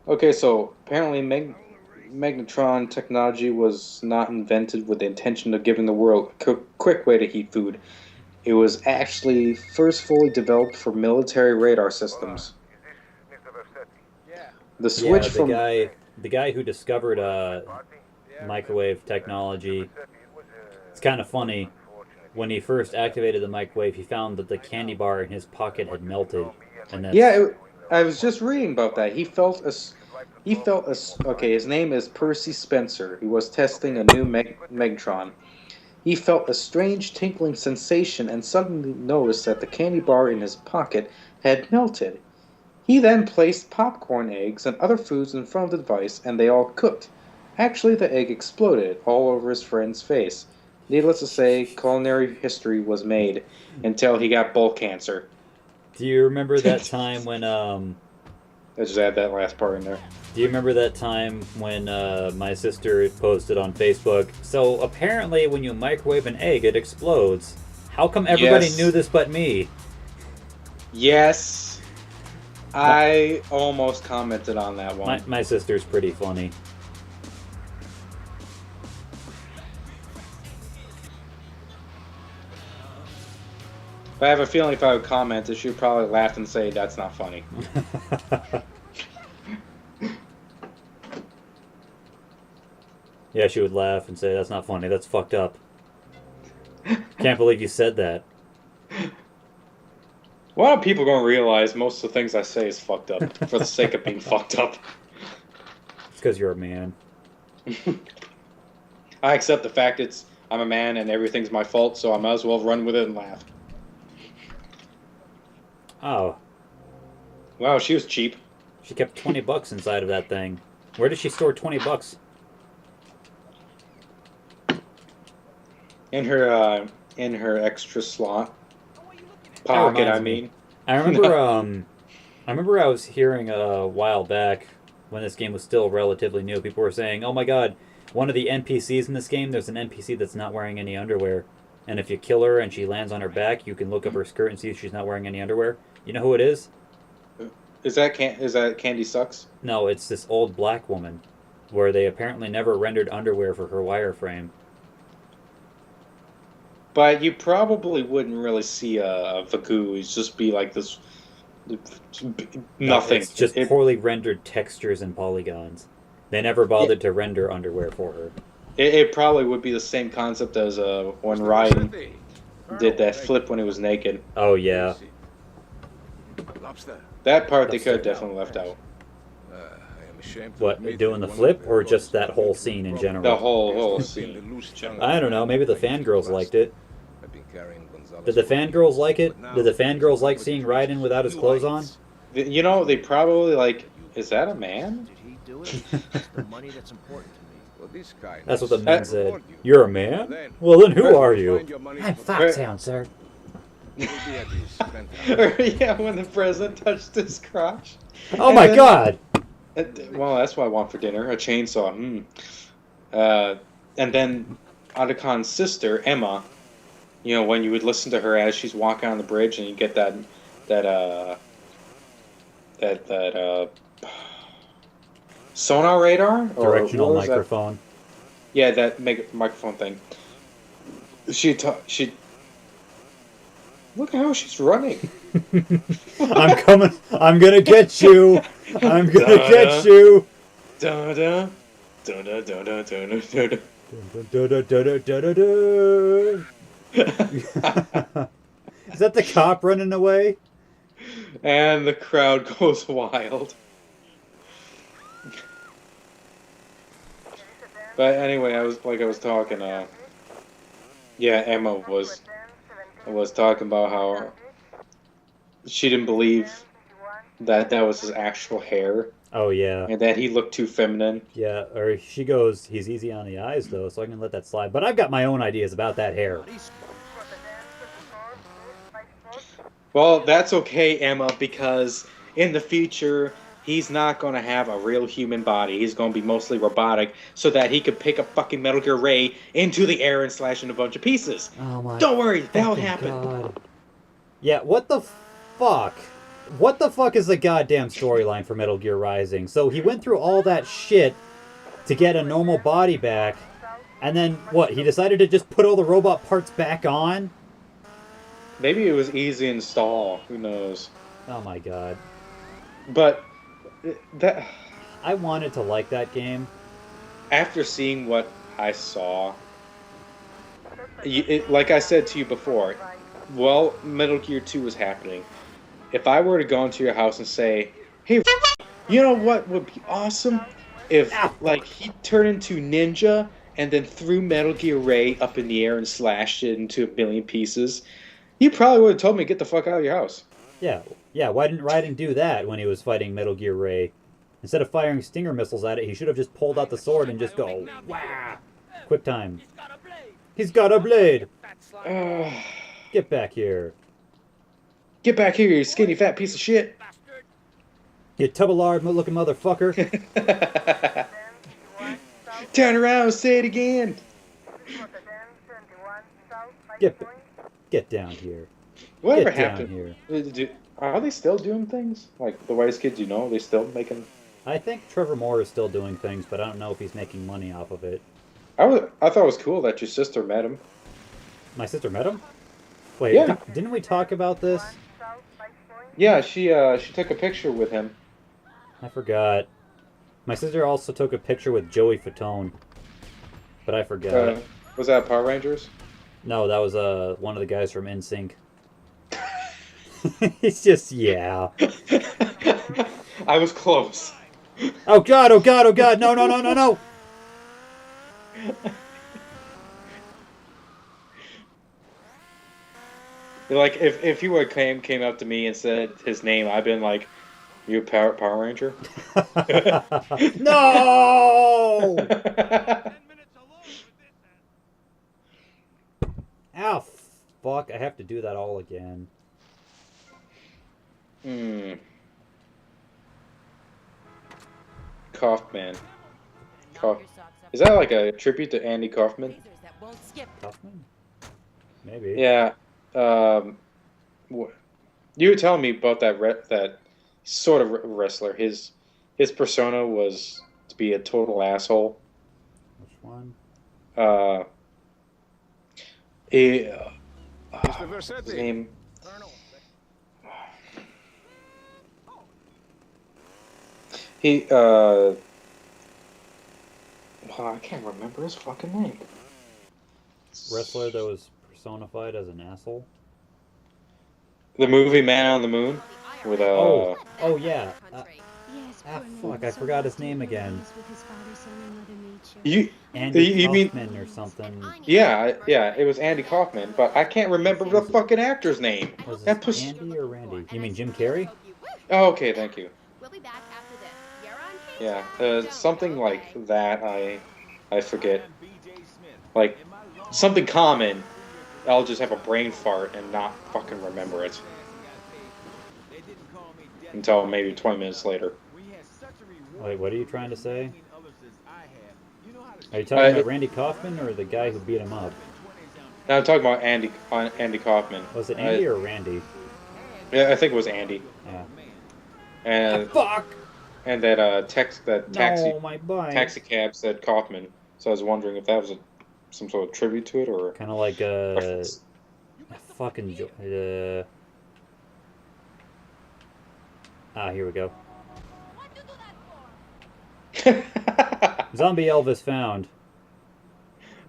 Okay, so apparently magnetron technology was not invented with the intention of giving the world a quick way to heat food. It was actually first fully developed for military radar systems. The Yeah, switch from the guy who discovered microwave technology. It's kind of funny. When he first activated the microwave, he found that the candy bar in his pocket had melted, and yeah, that's I was just reading about that. Okay. His name is Percy Spencer. He was testing a new Megtron. He felt a strange tinkling sensation and suddenly noticed that the candy bar in his pocket had melted. He then placed popcorn, eggs, and other foods in front of the device, and they all cooked. Actually, the egg exploded all over his friend's face. Needless to say, culinary history was made until he got bowl cancer. Do you remember that Let's time when just add that last part in there. Do you remember that time when my sister posted on Facebook? So apparently, when you microwave an egg, it explodes. How come everybody knew Yes. this but me? Yes. My I almost commented on that one. my sister's pretty funny. But I have a feeling if I would comment, she would probably laugh and say, that's not funny. Yeah, she would laugh and say, "That's not funny. That's fucked up. Can't believe you said that." A lot of people going to realize most of the things I say is fucked up for the sake of being fucked up. It's because you're a man. I accept the fact I'm a man and everything's my fault, so I might as well run with it and laugh. Oh, Wow, she was cheap. she kept $20 inside of that thing. Where did she store $20? In her extra slot That pocket. I reminds me. mean, I remember I remember I was hearing a while back when this game was still relatively new. People were saying, "Oh my God, one of the NPCs in this game. There's an NPC that's not wearing any underwear, and if you kill her and she lands on her back, you can look up her skirt and see if she's not wearing any underwear." You know who it is? is that Candy Sucks? No, it's this old black woman, where they apparently never rendered underwear for her wireframe. But you probably wouldn't really see a Vagu. It'd just be like this No, nothing. it's just poorly rendered textures and polygons. They never bothered to render underwear for her. It probably would be the same concept as when Ryan did that flip when he was naked. Oh yeah, That part they could have Lobster. definitely left out. what doing the flip or just that whole scene in The general? whole scene. I don't know. Maybe the fangirls liked it. Did the fangirls like it? Did the fangirls like seeing Raiden without his clothes on? You know, they probably like, is that a man? Did he do it? It's the money that's important to me. That's what the men said. You're a man? Well, then who are you? I'm Foxhound, sir. Or, yeah, when the president touched his crotch. Oh And my then- God! Well, that's what I want for dinner, a chainsaw. And then Otacon's sister, Emma, you know, when you would listen to her as she's walking on the bridge and you get that sonar radar? Directional what was that? microphone. Yeah, that microphone thing. She look at how she's running. I'm coming. I'm gonna get you. I'm gonna get you. Da da da da da da da da da. Is that the cop running away? And the crowd goes wild. But anyway, I was talking. Yeah, Emma was talking about how she didn't believe that was his actual hair Oh yeah, and that he looked too feminine. yeah. Or she goes, "He's easy on the eyes though, so I can let that slide." But I've got my own ideas about that hair. Well, that's okay, Emma, because in the future he's not going to have a real human body. He's going to be mostly robotic so that he could pick a fucking Metal Gear Ray into the air and slash in a bunch of pieces. Oh my! Don't worry, that'll fucking happen. God. Yeah. What the fuck? What the fuck is the goddamn storyline for Metal Gear Rising? So he went through all that shit to get a normal body back, and then what? He decided to just put all the robot parts back on? Maybe it was easy install. Who knows? Oh my god. But that I wanted to like that game. after seeing what I saw, like I said to you before, while Metal Gear 2 was happening, if I were to go into your house and say, "Hey, you know what would be awesome? If like he turned into Ninja and then threw Metal Gear Ray up in the air and slashed it into a million pieces," you probably would have told me to get the fuck out of your house. Yeah, why didn't Raiden do that when he was fighting Metal Gear Ray? Instead of firing Stinger missiles at it, he should have just pulled out the sword and just go, wah! Quick time. He's got a blade! Get back here. Get back here, you skinny fat piece of shit. You tubblard looking motherfucker. Turn around and say it again. Get down here. Whatever Get down happened? here. Are they still doing things? Like the Wise Kids, you know, are they still making... I think Trevor Moore is still doing things, but I don't know if he's making money off of it. I thought it was cool that your sister met him. My sister met him? Wait, Yeah. Didn't we talk about this? Yeah, she took a picture with him. I forgot. My sister also took a picture with Joey Fatone, but I forgot. Was that Power Rangers? No, that was one of the guys from NSYNC. It's just, yeah. I was close. Oh god, oh god, oh god, no, no, no, no, no! Like, if he would came up to me and said his name, I'd been like, "You a Power Ranger?" No! Ow, fuck, I have to do that all again. Kaufman. Is that like a tribute to Andy Kaufman? Kaufman? Maybe. Yeah. You were telling me about that sort of wrestler. His persona was to be a total asshole. Which one? His name. I can't remember his fucking name. Wrestler that was personified as an asshole? The movie Man on the Moon? With Oh yeah. Fuck, I forgot his name again. Andy Kaufman or something. Yeah, it was Andy Kaufman, but I can't remember the fucking actor's name. Was it Andy or Randy? You mean Jim Carrey? Oh, okay, thank you. Yeah, something like that. I forget. Like something common. I'll just have a brain fart and not fucking remember it until maybe 20 minutes later. Wait, what are you trying to say? Are you talking about Randy Kaufman or the guy who beat him up? No, I'm talking about Andy Kaufman. Was it Andy or Randy? Yeah, I think it was Andy. Yeah. And fuck. And that taxi cab said Kaufman. So I was wondering if that was some sort of tribute to it or kind of like a fucking here we go. Zombie Elvis found.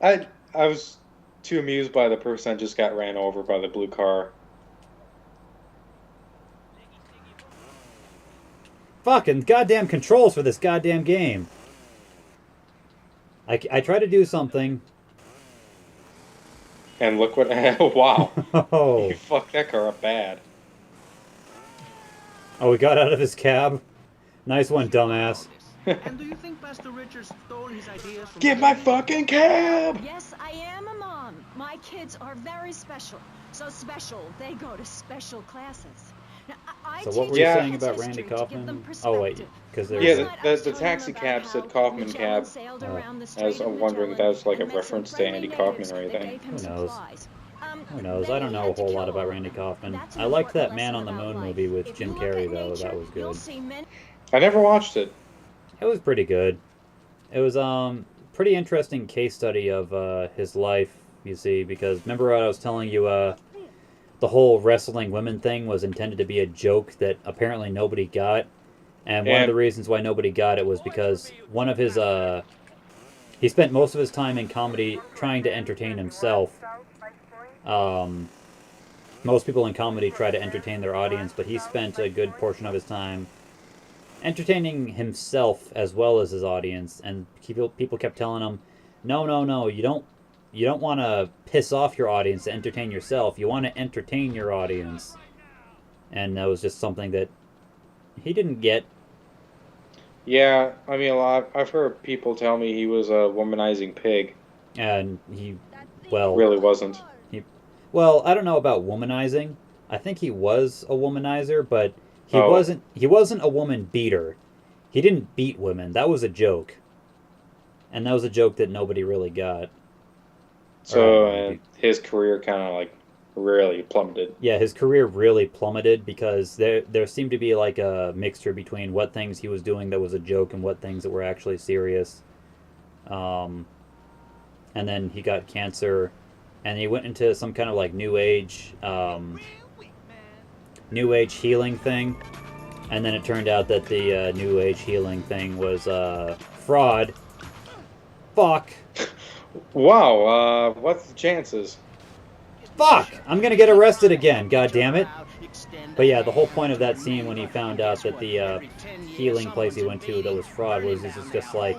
I was too amused by the person that just got ran over by the blue car. Fucking goddamn controls for this goddamn game. I try to do something. And look what... wow. Oh. You fucked that car up bad. Oh, we got out of his cab? Nice one, dumbass. And do you think Pastor Richard stole his ideas from... Get my fucking cab! Yes, I am a mom. My kids are very special. So special, they go to special classes. Now, so what were you saying about Randy Kaufman? Oh wait, because there's... Yeah, the taxi cab said Kaufman cab. I was wondering if that was like a reference to Andy Kaufman or anything. Who knows? Who knows? I don't know a whole lot about Randy Kaufman. I liked that Man on the Moon movie with Jim Carrey, though. That was good. I never watched it. It was pretty good. It was pretty interesting case study of his life, you see, because remember what I was telling you, the whole wrestling women thing was intended to be a joke that apparently nobody got. And one of the reasons why nobody got it was because one of his he spent most of his time in comedy trying to entertain himself. Most people in comedy try to entertain their audience, but he spent a good portion of his time entertaining himself as well as his audience. And people kept telling him, no, you don't want to piss off your audience to entertain yourself. You want to entertain your audience. And that was just something that he didn't get. Yeah, I mean, I've heard people tell me he was a womanizing pig. And he, well... Really wasn't. Well, I don't know about womanizing. I think he was a womanizer, but he wasn't a woman beater. He didn't beat women. That was a joke. And that was a joke that nobody really got. So his career kind of like really plummeted. Yeah, his career really plummeted because there seemed to be like a mixture between what things he was doing that was a joke and what things that were actually serious. And then he got cancer, and he went into some kind of like new age healing thing. And then it turned out that the new age healing thing was fraud. Fuck. Wow, what's the chances? Fuck! I'm gonna get arrested again, god damn it. But yeah, the whole point of that scene when he found out that the healing place he went to that was fraud was just like,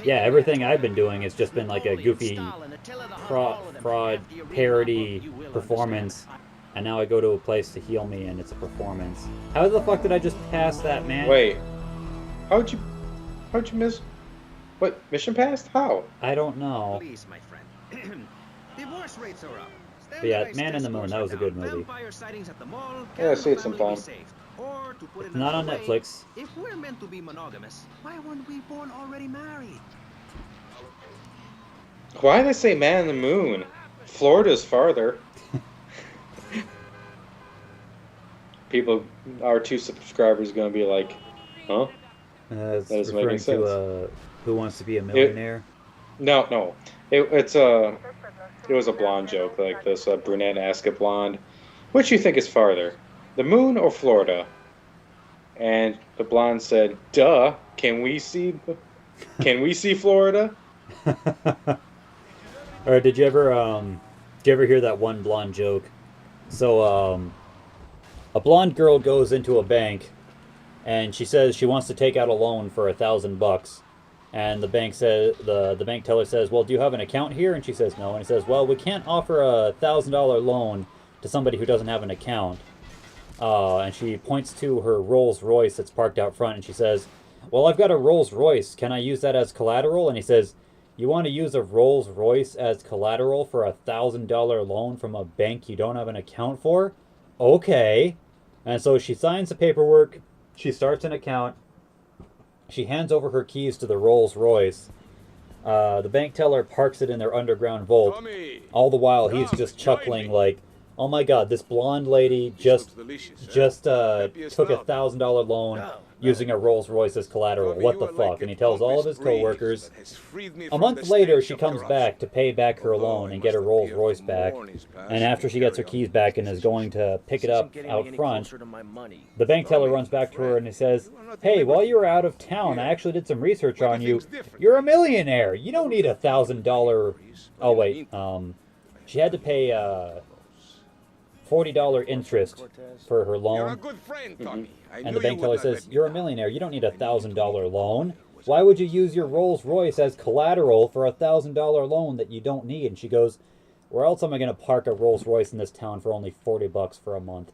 yeah, everything I've been doing has just been like a goofy fraud parody performance, and now I go to a place to heal me and it's a performance. How the fuck did I just pass that, man? Wait, how'd you miss? What, mission passed? How? I don't know. Please, my friend. Divorce rates are up. But yeah, Man in the Moon, that was a good movie. Vampire sightings at the mall Yeah, I see it sometime. Or to put it Not on another way, Netflix. If we're meant to be monogamous, why weren't we born already married? Why did they say Man in the Moon? Florida's farther. People, our 2 subscribers, are gonna be like, huh? It's That doesn't make referring any sense. to Who Wants to Be a Millionaire? No. It was a blonde joke, like this brunette asked a blonde, which you think is farther, the moon or Florida? And the blonde said, duh, can we see Florida? Or did you ever hear that one blonde joke? So a blonde girl goes into a bank and she says she wants to take out a loan for $1,000. And the bank teller says, well, do you have an account here? And she says, no. And he says, well, we can't offer a $1,000 loan to somebody who doesn't have an account. And she points to her Rolls Royce that's parked out front, and she says, well, I've got a Rolls Royce. Can I use that as collateral? And he says, you want to use a Rolls Royce as collateral for a $1,000 loan from a bank you don't have an account for? Okay. And so she signs the paperwork. She starts an account. She hands over her keys to the Rolls Royce. The bank teller parks it in their underground vault. Tommy. All the while, he's just chuckling like, oh my god, this blonde lady just took a $1,000 loan using a Rolls Royce as collateral. What the fuck? And he tells all of his coworkers. A month later, she comes back to pay back her loan and get her Rolls Royce back. And after she gets her keys back and is going to pick it up out front, the bank teller runs back to her and he says, hey, while you were out of town, I actually did some research on you. You're a millionaire. You don't need $1,000. Oh, wait. She had to pay $40 interest for her loan. And the bank teller says, you're a millionaire. You don't need a $1,000 loan. Why would you use your Rolls Royce as collateral for a $1,000 loan that you don't need? And she goes, where else am I going to park a Rolls Royce in this town for only $40 for a month?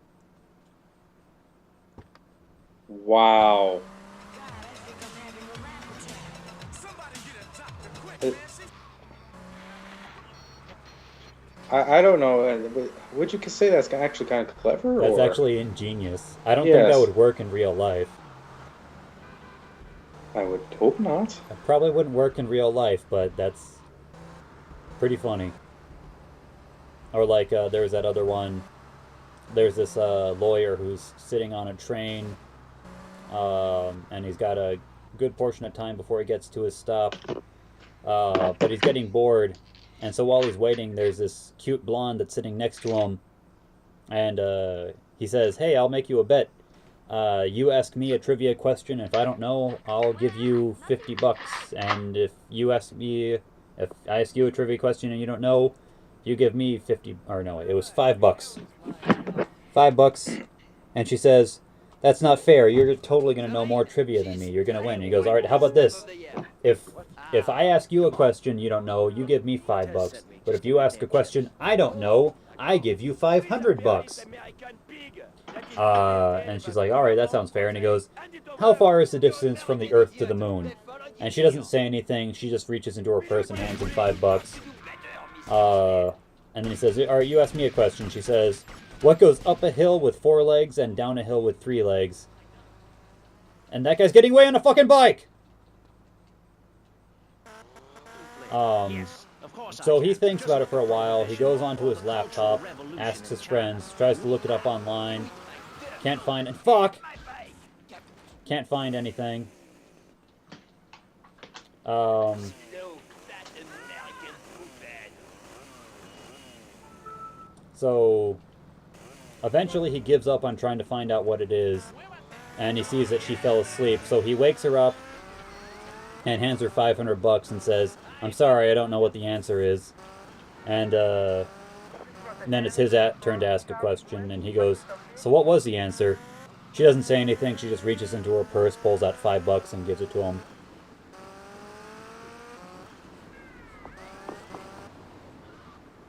Wow. I don't know. Would you say that's actually kind of clever? That's or? actually ingenious. I don't think that would work in real life. I would hope not. It probably wouldn't work in real life, but that's pretty funny. Or like there's that other one. There's this lawyer who's sitting on a train, and he's got a good portion of time before he gets to his stop. But he's getting bored, and so while he's waiting, there's this cute blonde that's sitting next to him, and he says, "Hey, I'll make you a bet. You ask me a trivia question. If I don't know, I'll give you $50. And if I ask you a trivia question and you don't know, you give me 50. Or no, it was $5. $5." And she says, "That's not fair. You're totally gonna know more trivia than me. You're gonna win." And he goes, "All right, how about this? If I ask you a question you don't know, you give me $5. But if you ask a question I don't know, I give you $500." And she's like, "All right, that sounds fair." And he goes, "How far is the distance from the Earth to the Moon?" And she doesn't say anything. She just reaches into her purse and hands him $5. And then he says, "All right, you ask me a question." She says, "What goes up a hill with 4 legs and down a hill with 3 legs?" And that guy's getting away on a fucking bike! So he thinks about it for a while. He goes onto his laptop, asks his friends, tries to look it up online. Can't find it. Fuck! Can't find anything. So eventually he gives up on trying to find out what it is, and he sees that she fell asleep. So he wakes her up and hands her $500 and says, "I'm sorry, I don't know what the answer is." And then it's his turn to ask a question, and he goes, "So what was the answer?" She doesn't say anything. She just reaches into her purse, pulls out $5 and gives it to him.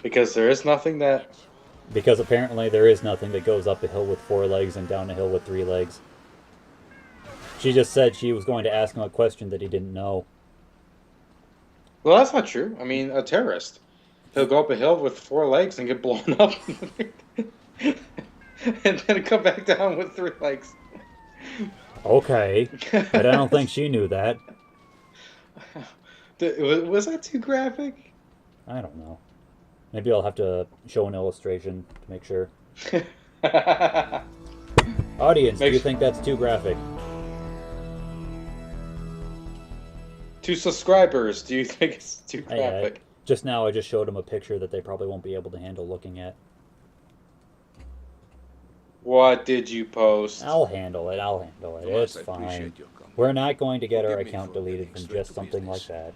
Because there is nothing that... Because apparently there is nothing that goes up a hill with 4 legs and down a hill with 3 legs. She just said she was going to ask him a question that he didn't know. Well, that's not true. I mean, a terrorist. He'll go up a hill with 4 legs and get blown up. And then come back down with 3 legs. Okay. But I don't think she knew that. Was that too graphic? I don't know. Maybe I'll have to show an illustration to make sure. Audience, do you think that's too graphic? To subscribers, do you think it's too graphic? Just now I just showed them a picture that they probably won't be able to handle looking at. What did you post? I'll handle it. It's fine. We're not going to get our account deleted from just something like that.